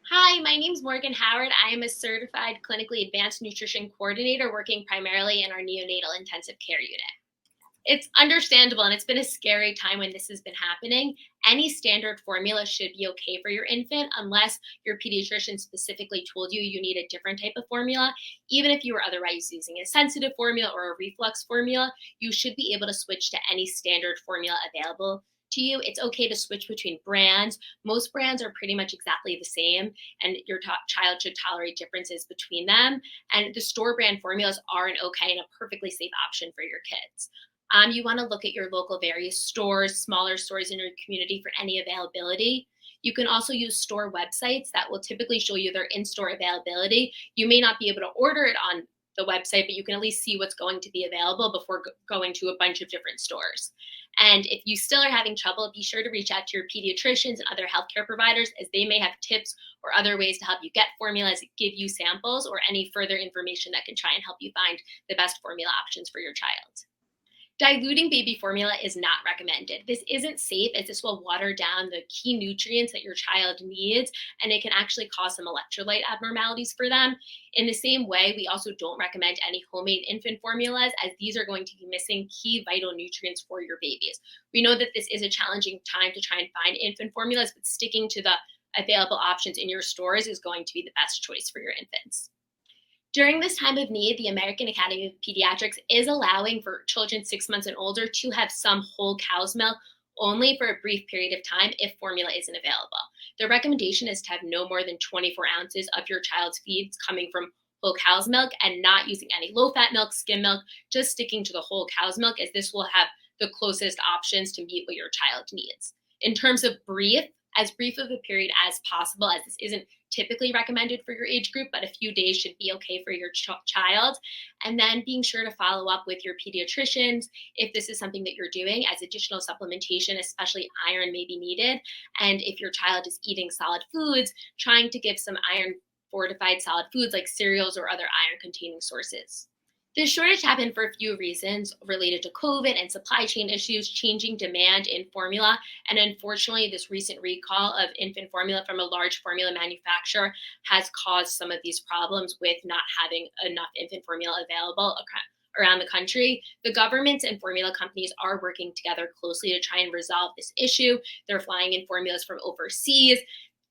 Hi, my name is Morgan Howard. I am a certified clinically advanced nutrition coordinator working primarily in our neonatal intensive care unit. It's understandable and it's been a scary time when this has been happening. Any standard formula should be okay for your infant unless your pediatrician specifically told you you need a different type of formula. Even if you were otherwise using a sensitive formula or a reflux formula, you should be able to switch to any standard formula available to you. It's okay to switch between brands. Most brands are pretty much exactly the same, and your child should tolerate differences between them. And the store brand formulas are an okay and a perfectly safe option for your kids. You want to look at your local various stores, smaller stores in your community for any availability. You can also use store websites that will typically show you their in-store availability. You may not be able to order it on the website, but you can at least see what's going to be available before going to a bunch of different stores. And if you still are having trouble, be sure to reach out to your pediatricians and other healthcare providers, as they may have tips or other ways to help you get formulas, give you samples, or any further information that can try and help you find the best formula options for your child. Diluting baby formula is not recommended. This isn't safe, as this will water down the key nutrients that your child needs, and it can actually cause some electrolyte abnormalities for them. In the same way, we also don't recommend any homemade infant formulas, as these are going to be missing key vital nutrients for your babies. We know that this is a challenging time to try and find infant formulas, but sticking to the available options in your stores is going to be the best choice for your infants. During this time of need, the American Academy of Pediatrics is allowing for children 6 months and older to have some whole cow's milk only for a brief period of time if formula isn't available. The recommendation is to have no more than 24 ounces of your child's feeds coming from whole cow's milk and not using any low-fat milk, skim milk, just sticking to the whole cow's milk, as this will have the closest options to meet what your child needs. In terms of brief, as brief of a period as possible, as this isn't typically recommended for your age group, but a few days should be okay for your child. And then being sure to follow up with your pediatricians if this is something that you're doing, as additional supplementation, especially iron, may be needed. And if your child is eating solid foods, trying to give some iron fortified solid foods like cereals or other iron containing sources. This shortage happened for a few reasons related to COVID and supply chain issues, changing demand in formula, and unfortunately, this recent recall of infant formula from a large formula manufacturer has caused some of these problems with not having enough infant formula available around the country. The governments and formula companies are working together closely to try and resolve this issue. They're flying in formulas from overseas.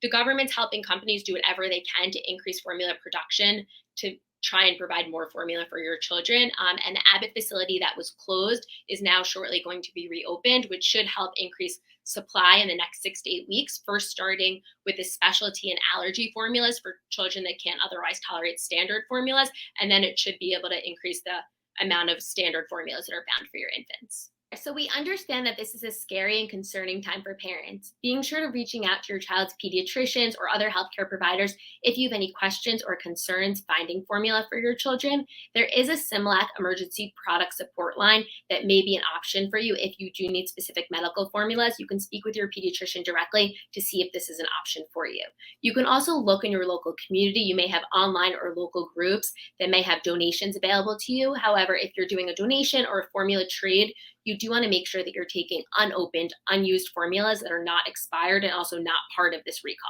The government's helping companies do whatever they can to increase formula production to try and provide more formula for your children. And the Abbott facility that was closed is now shortly going to be reopened, which should help increase supply in the next 6 to 8 weeks, first starting with the specialty and allergy formulas for children that can't otherwise tolerate standard formulas. And then it should be able to increase the amount of standard formulas that are bound for your infants. So we understand that this is a scary and concerning time for parents. Being sure to reaching out to your child's pediatricians or other healthcare providers if you have any questions or concerns finding formula for your children. There is a Similac emergency product support line that may be an option for you if you do need specific medical formulas. You can speak with your pediatrician directly to see if this is an option for you. You can also look in your local community. You may have online or local groups that may have donations available to you. However, if you're doing a donation or a formula trade, you do want to make sure that you're taking unopened, unused formulas that are not expired and also not part of this recall.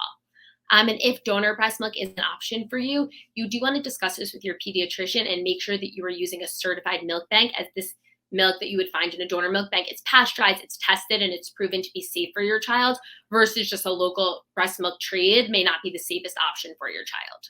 And if donor breast milk is an option for you, you do want to discuss this with your pediatrician and make sure that you are using a certified milk bank, as this milk that you would find in a donor milk bank, it's pasteurized, it's tested, and it's proven to be safe for your child, versus just a local breast milk trade may not be the safest option for your child.